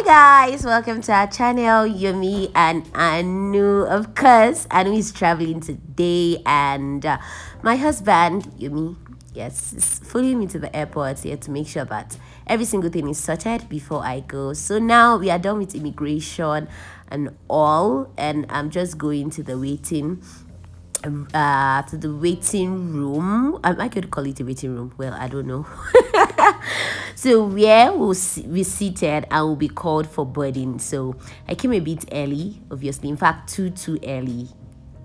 Guys, welcome to our channel. Yumi and Anu. Of course, Anu is traveling today, and my husband Yumi, yes, is following me to the airport here to make sure that every single thing is sorted before I go. So now we are done with immigration and all, and I'm just going to the waiting room. I could call it a waiting room. Well, I don't know. So where we'll be seated and will be called for boarding. So I came a bit early, obviously. In fact, too early.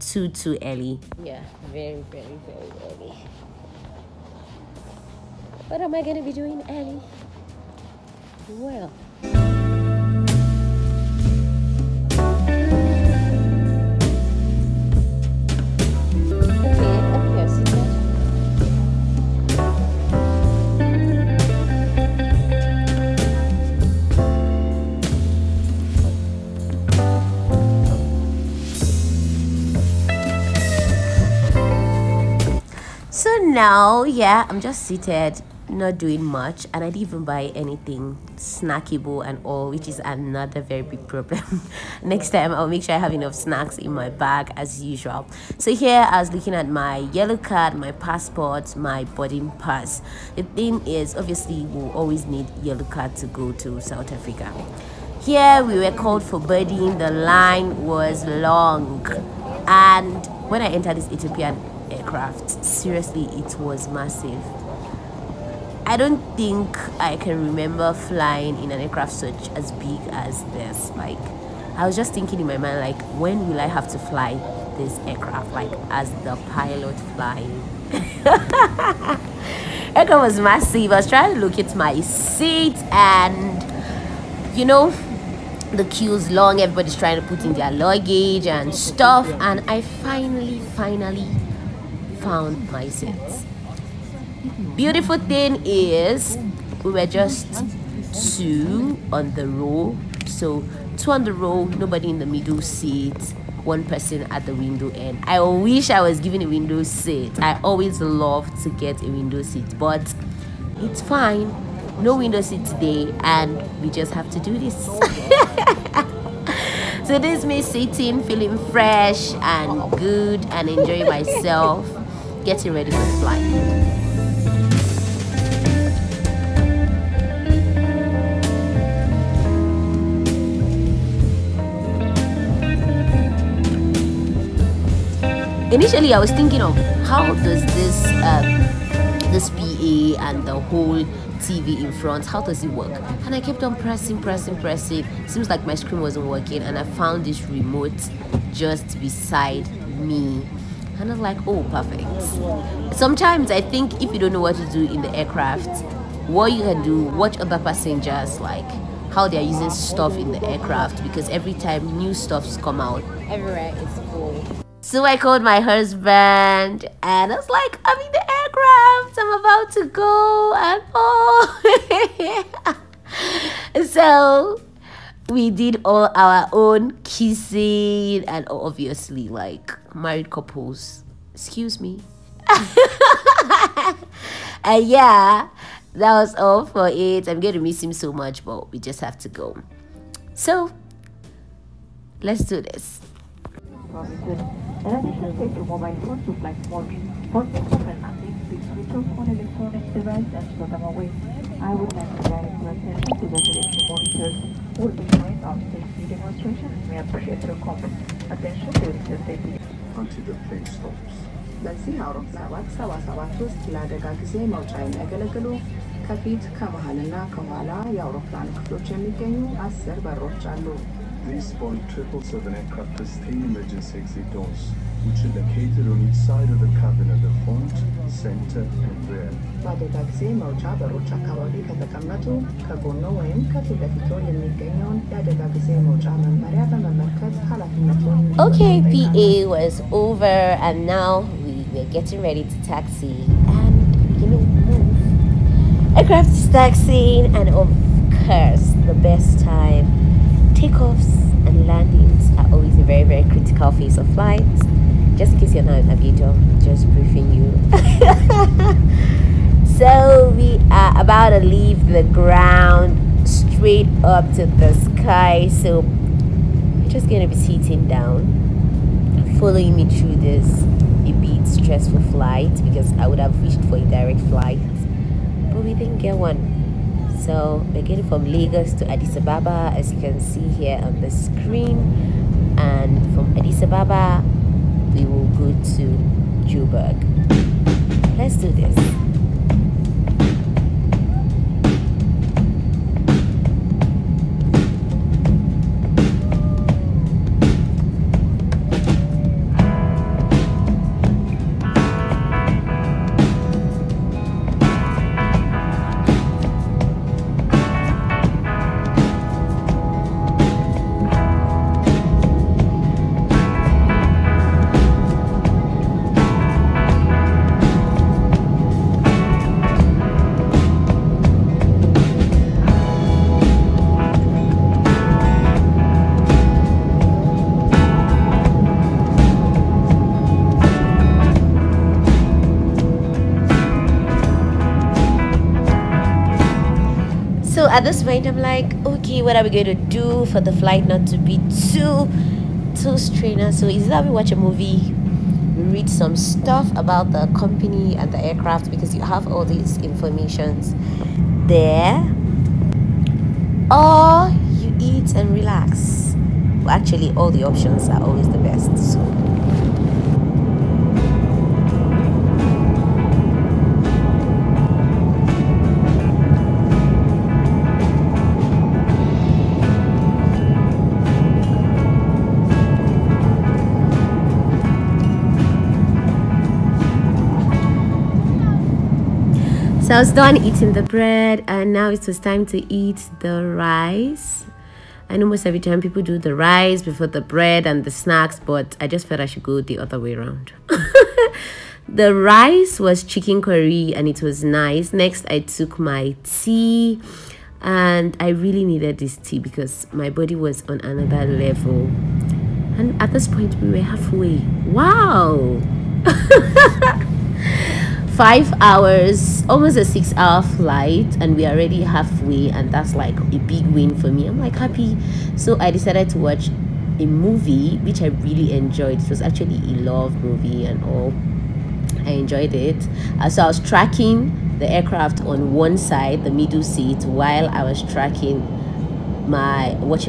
Too early. Yeah, very early. What am I gonna be doing early? Well, so now, yeah, I'm just seated, not doing much, and I didn't even buy anything snackable and all, which is another very big problem. Next time I'll make sure I have enough snacks in my bag as usual. So here I was looking at my yellow card, my passport, my boarding pass. The thing is, obviously we'll always need yellow card to go to South Africa. Here we were called for boarding. The line was long, and when I entered this Ethiopian aircraft, seriously, it was massive. I don't think I can remember flying in an aircraft such as big as this. Like, I was just thinking in my mind, like, when will I have to fly this aircraft, like as the pilot flying? Aircraft was massive. I was trying to locate my seat, and you know, the queue's long, everybody's trying to put in their luggage and stuff, and I finally found my seat. Beautiful thing is, we were just two on the row. So two on the row, nobody in the middle seat, one person at the window end. I wish I was given a window seat. I always love to get a window seat, but it's fine. No window seat today, and we just have to do this. So this is me sitting, feeling fresh and good and enjoying myself, getting ready for the flight. Initially, I was thinking of how does this PA and the whole TV in front, how does it work? And I kept on pressing. Seems like my screen wasn't working, and I found this remote just beside me, and I was like, oh, perfect. Sometimes I think if you don't know what to do in the aircraft, what you can do, watch other passengers, like how they're using stuff in the aircraft, because every time new stuff's come out, everywhere is full. So I called my husband, and I was like, I'm in the aircraft, I'm about to go, and oh. So we did all our own kissing, and obviously, like married couples, excuse me. And yeah, that was all for it. I'm going to miss him so much, but we just have to go. So let's do this. In addition, take your mobile phone to flight mode. For important updates, please switch off on electronic device and throw them away. I would like to direct your attention to the selection monitors. We'll be showing our safety demonstration. We appreciate your comment. Attention during the safety. Until the plane stops. በዚህ አውሮፕላን 777 ውስጥ ለአደጋ ጊዜ መውጫ የሚያገለግሉ ከፊት ከመሃልና ከኋላ የአውሮፕላን ክፍሎች የሚገኙ 10 በሮች አሉ። These Boeing 777 aircraft has 10 emergency exit doors, which are located on each side of the cabin at the front, center, and rear. በአደጋ ጊዜ መውጫ በሮች አካባቢ ከተቀመጡ ከጎኖ ወይም ከፊት ለፊቶ የሚገኘውን የአደጋ ጊዜ መውጫ መመሪያ በመመልከት ኃላፊነቱን። Okay, PA was over, and now we're getting ready to taxi, and move. Aircraft is taxiing, and of course, the best time. Takeoffs and landings are always a very critical phase of flight. Just in case you're not a navigator, just briefing you. So we are about to leave the ground straight up to the sky. So we're just gonna be sitting down, following me through this a bit stressful flight, because I would have wished for a direct flight, but we didn't get one. So we're getting from Lagos to Addis Ababa, as you can see here on the screen, and from Addis Ababa we will go to Joburg. Let's do this. So at this point I'm like, okay, what are we going to do for the flight not to be too strenuous? So is that we watch a movie, we read some stuff about the company and the aircraft, because you have all these informations there, or you eat and relax. Well, actually all the options are always the best. So I was done eating the bread, and now it was time to eat the rice. I know most every time people do the rice before the bread and the snacks, but I just felt I should go the other way around. The rice was chicken curry and it was nice. Next I took my tea, and I really needed this tea because my body was on another level. And at this point we were halfway. Wow. 5 hours, almost a 6-hour flight, and we're already halfway, and that's like a big win for me. I'm like happy. So I decided to watch a movie which I really enjoyed. It was actually a love movie and all. I enjoyed it. So I was tracking the aircraft on one side, the middle seat, while I was watching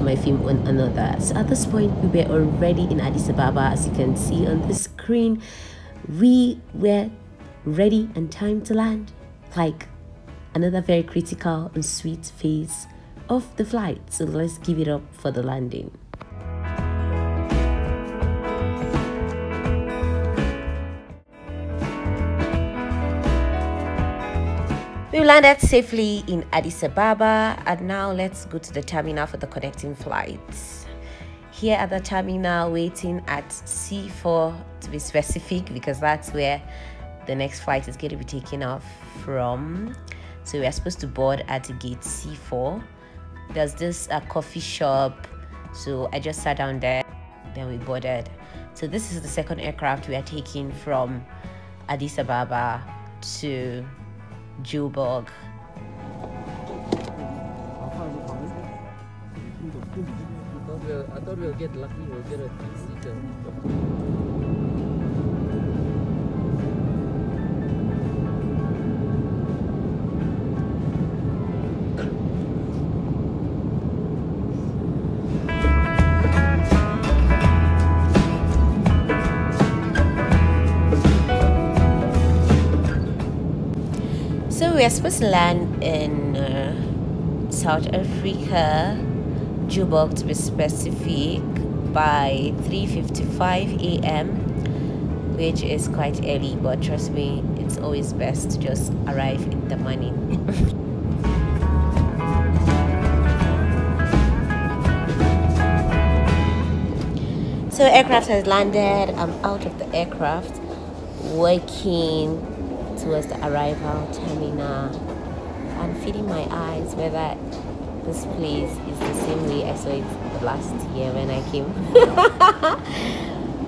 my film on another. So at this point we were already in Addis Ababa. As you can see on the screen, we were ready and time to land. Like another very critical and sweet phase of the flight. So let's give it up for the landing. We landed safely in Addis Ababa, and now let's go to the terminal for the connecting flights. Here at the terminal, waiting at C4 to be specific, because that's where the next flight is going to be taken off from. So we are supposed to board at gate C4. There's this coffee shop, so I just sat down there, then we boarded. So this is the second aircraft we are taking from Addis Ababa to Joburg. I thought we'll get lucky, we'll get a three-seater. So we are supposed to land in South Africa, Joburg to be specific, by 3:55 a.m, which is quite early, but trust me, it's always best to just arrive in the morning. So aircraft has landed. I'm out of the aircraft, working towards the arrival terminal and feeding my eyes whether this place is the same way I saw it last year when I came.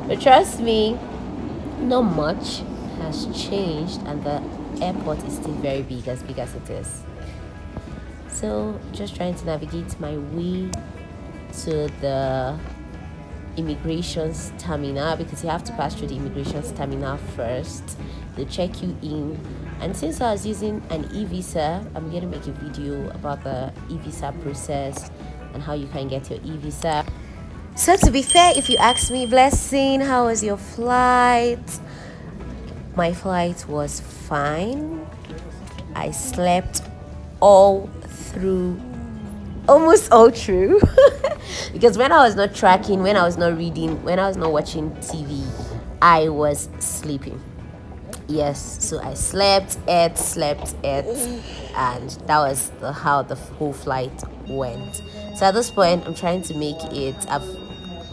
But trust me, not much has changed, and the airport is still very big as it is. So just trying to navigate my way to the immigration terminal, because you have to pass through the immigration terminal first. They check you in, and since I was using an e-visa, I'm going to make a video about the e-visa process and how you can get your e-visa. So to be fair, if you ask me, Blessing, how was your flight? My flight was fine. I slept all through, almost all through. Because when I was not tracking, when I was not reading, when I was not watching TV, I was sleeping. Yes, so I slept, ate, and that was how the whole flight went. So at this point, I'm trying to make it. I've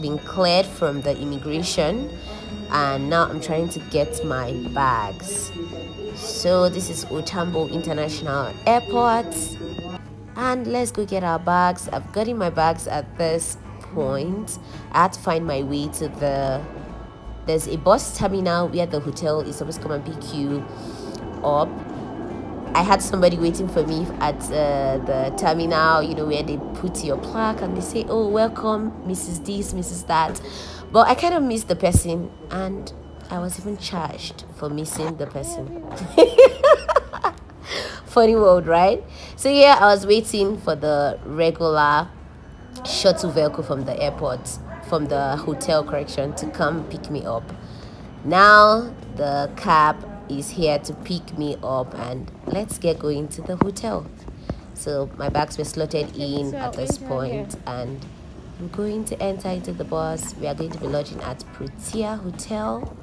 been cleared from the immigration, and now I'm trying to get my bags. So this is Otambo International Airport, and let's go get our bags. I've gotten my bags at this point. I had to find my way to there's a bus terminal where the hotel is supposed to come and pick you up. I had somebody waiting for me at the terminal, you know, where they put your plaque and they say, oh, welcome Mrs. this, Mrs. that. But I kind of missed the person, and I was even charged for missing the person. Funny world, right? So yeah, I was waiting for the regular shuttle vehicle from the airport, from the hotel, correction, to come pick me up. Now the cab is here to pick me up, and let's get going to the hotel. So my bags were slotted in at this point, and I'm going to enter into the bus. We are going to be lodging at Protea Hotel,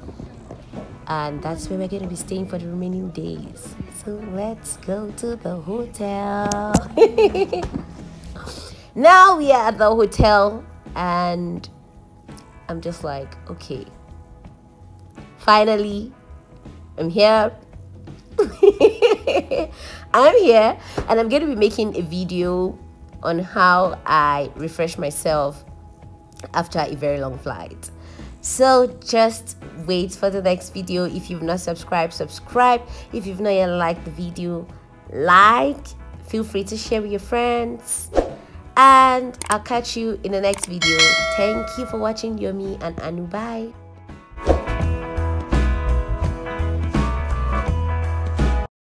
and that's where we're going to be staying for the remaining days. So let's go to the hotel. Now we are at the hotel, and I'm just like, okay, finally I'm here. I'm here, and I'm going to be making a video on how I refresh myself after a very long flight. So just wait for the next video. If you've not subscribed, subscribe. If you've not yet liked the video, like. Feel free to share with your friends, and I'll catch you in the next video. Thank you for watching. Yomi and Anu. Bye.